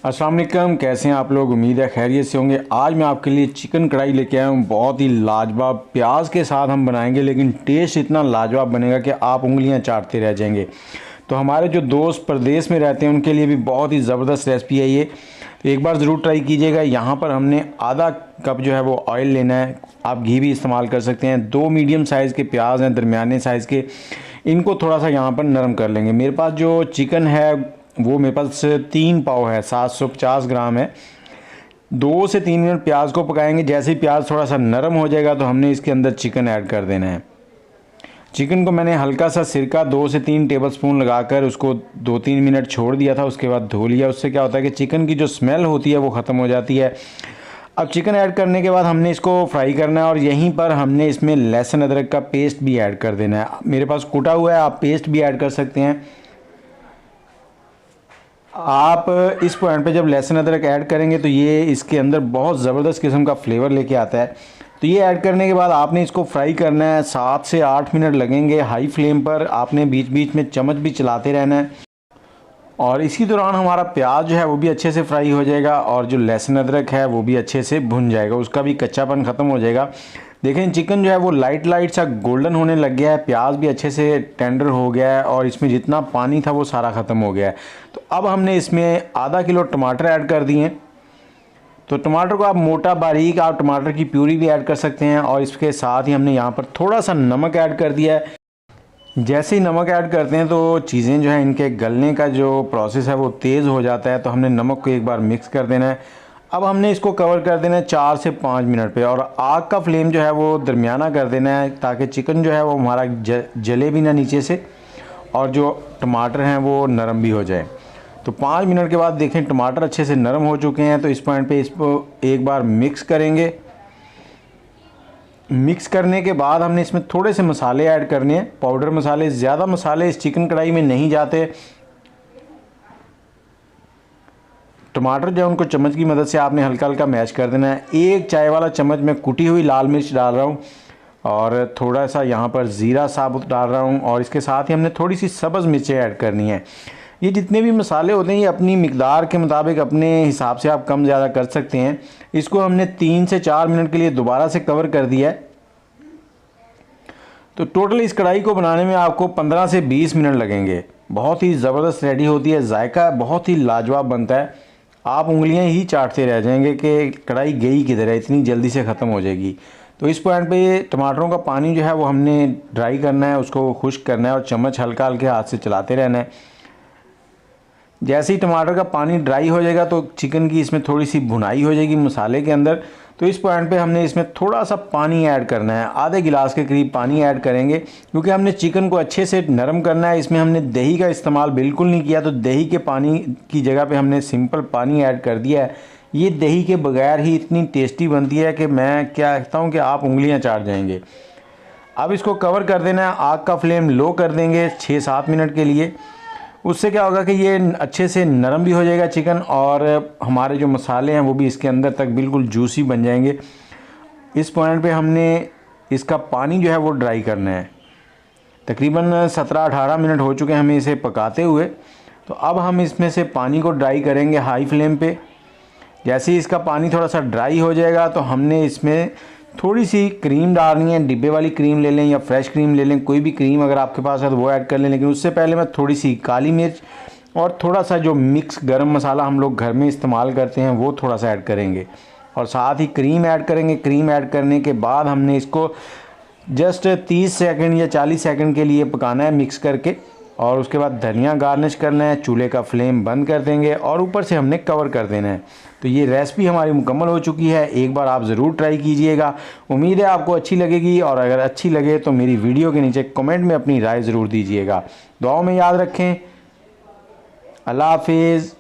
अस्सलाम वालेकुम, कैसे हैं आप लोग। उम्मीद है खैरियत से होंगे। आज मैं आपके लिए चिकन कढ़ाई लेके आया हूँ। बहुत ही लाजवाब प्याज के साथ हम बनाएंगे, लेकिन टेस्ट इतना लाजवाब बनेगा कि आप उंगलियां चाटते रह जाएंगे। तो हमारे जो दोस्त प्रदेश में रहते हैं उनके लिए भी बहुत ही ज़बरदस्त रेसिपी है ये, तो एक बार ज़रूर ट्राई कीजिएगा। यहाँ पर हमने आधा कप जो है वो ऑयल लेना है, आप घी भी इस्तेमाल कर सकते हैं। 2 मीडियम साइज़ के प्याज हैं, दरमियाने साइज़ के, इनको थोड़ा सा यहाँ पर नरम कर लेंगे। मेरे पास जो चिकन है वो मेरे पास 3 पाव है, 750 ग्राम है। 2 से 3 मिनट प्याज को पकाएंगे। जैसे ही प्याज थोड़ा सा नरम हो जाएगा तो हमने इसके अंदर चिकन ऐड कर देना है। चिकन को मैंने हल्का सा सिरका 2 से 3 टेबलस्पून लगाकर उसको 2-3 मिनट छोड़ दिया था, उसके बाद धो लिया। उससे क्या होता है कि चिकन की जो स्मेल होती है वो ख़त्म हो जाती है। अब चिकन ऐड करने के बाद हमने इसको फ्राई करना है और यहीं पर हमने इसमें लहसुन अदरक का पेस्ट भी ऐड कर देना है। मेरे पास कूटा हुआ है, आप पेस्ट भी ऐड कर सकते हैं। आप इस पॉइंट पे जब लहसुन अदरक ऐड करेंगे तो ये इसके अंदर बहुत ज़बरदस्त किस्म का फ्लेवर लेके आता है। तो ये ऐड करने के बाद आपने इसको फ्राई करना है। 7 से 8 मिनट लगेंगे हाई फ्लेम पर। आपने बीच बीच में चम्मच भी चलाते रहना है और इसी दौरान हमारा प्याज जो है वो भी अच्छे से फ्राई हो जाएगा और जो लहसुन अदरक है वो भी अच्छे से भुन जाएगा, उसका भी कच्चापन ख़त्म हो जाएगा। देखें चिकन जो है वो लाइट लाइट सा गोल्डन होने लग गया है, प्याज भी अच्छे से टेंडर हो गया है और इसमें जितना पानी था वो सारा ख़त्म हो गया है। तो अब हमने इसमें आधा किलो टमाटर ऐड कर दिए। तो टमाटर को आप मोटा बारीक आप टमाटर की प्यूरी भी ऐड कर सकते हैं और इसके साथ ही हमने यहाँ पर थोड़ा सा नमक ऐड कर दिया है। जैसे ही नमक ऐड करते हैं तो चीज़ें जो है इनके गलने का जो प्रोसेस है वो तेज़ हो जाता है। तो हमने नमक को एक बार मिक्स कर देना है। अब हमने इसको कवर कर देना है 4 से 5 मिनट पे और आग का फ्लेम जो है वो दरमियाना कर देना है, ताकि चिकन जो है वो हमारा जले भी ना नीचे से और जो टमाटर हैं वो नरम भी हो जाए। तो 5 मिनट के बाद देखें टमाटर अच्छे से नरम हो चुके हैं। तो इस पॉइंट पे इसको एक बार मिक्स करेंगे। मिक्स करने के बाद हमने इसमें थोड़े से मसाले ऐड करने हैं, पाउडर मसाले। ज़्यादा मसाले इस चिकन कढ़ाई में नहीं जाते। टमाटर जो है उनको चम्मच की मदद से आपने हल्का हल्का मैश कर देना है। 1 चाय वाला चम्मच मैं कुटी हुई लाल मिर्च डाल रहा हूँ और थोड़ा सा यहाँ पर ज़ीरा साबुत डाल रहा हूँ और इसके साथ ही हमने थोड़ी सी सब्ज़ मिर्चें ऐड करनी है। ये जितने भी मसाले होते हैं ये अपनी मिकदार के मुताबिक अपने हिसाब से आप कम ज़्यादा कर सकते हैं। इसको हमने 3 से 4 मिनट के लिए दोबारा से कवर कर दिया है। तो टोटल इस कढ़ाई को बनाने में आपको 15 से 20 मिनट लगेंगे। बहुत ही ज़बरदस्त रेडी होती है, जायका बहुत ही लाजवाब बनता है। आप उंगलियां ही चाटते रह जाएंगे कि कढ़ाई गई किधर है, इतनी जल्दी से ख़त्म हो जाएगी। तो इस पॉइंट पे ये टमाटरों का पानी जो है वो हमने ड्राई करना है, उसको खुश्क करना है और चम्मच हल्का हल्के हाथ से चलाते रहना है। जैसे ही टमाटर का पानी ड्राई हो जाएगा तो चिकन की इसमें थोड़ी सी भुनाई हो जाएगी मसाले के अंदर। तो इस पॉइंट पे हमने इसमें थोड़ा सा पानी ऐड करना है, आधे गिलास के करीब पानी ऐड करेंगे, क्योंकि हमने चिकन को अच्छे से नरम करना है। इसमें हमने दही का इस्तेमाल बिल्कुल नहीं किया, तो दही के पानी की जगह पे हमने सिंपल पानी ऐड कर दिया है। ये दही के बगैर ही इतनी टेस्टी बनती है कि मैं क्या कहता हूँ कि आप उंगलियाँ चाट जाएंगे। अब इसको कवर कर देना है, आग का फ्लेम लो कर देंगे 6-7 मिनट के लिए। उससे क्या होगा कि ये अच्छे से नरम भी हो जाएगा चिकन और हमारे जो मसाले हैं वो भी इसके अंदर तक बिल्कुल जूसी बन जाएंगे। इस पॉइंट पे हमने इसका पानी जो है वो ड्राई करना है। तकरीबन 17-18 मिनट हो चुके हैं हमें इसे पकाते हुए। तो अब हम इसमें से पानी को ड्राई करेंगे हाई फ्लेम पे। जैसे ही इसका पानी थोड़ा सा ड्राई हो जाएगा तो हमने इसमें थोड़ी सी क्रीम डालनी है। डिब्बे वाली क्रीम ले लें या फ्रेश क्रीम ले लें, कोई भी क्रीम अगर आपके पास है तो वो ऐड कर लें। लेकिन उससे पहले मैं थोड़ी सी काली मिर्च और थोड़ा सा जो मिक्स गरम मसाला हम लोग घर में इस्तेमाल करते हैं वो थोड़ा सा ऐड करेंगे और साथ ही क्रीम ऐड करेंगे। क्रीम ऐड करने के बाद हमने इसको जस्ट 30 सेकंड या 40 सेकंड के लिए पकाना है मिक्स करके और उसके बाद धनिया गार्निश करना है। चूल्हे का फ्लेम बंद कर देंगे और ऊपर से हमने कवर कर देना है। तो ये रेसिपी हमारी मुकम्मल हो चुकी है। एक बार आप ज़रूर ट्राई कीजिएगा। उम्मीद है आपको अच्छी लगेगी और अगर अच्छी लगे तो मेरी वीडियो के नीचे कमेंट में अपनी राय ज़रूर दीजिएगा। दुआओं में याद रखें। अल्लाह हाफिज़।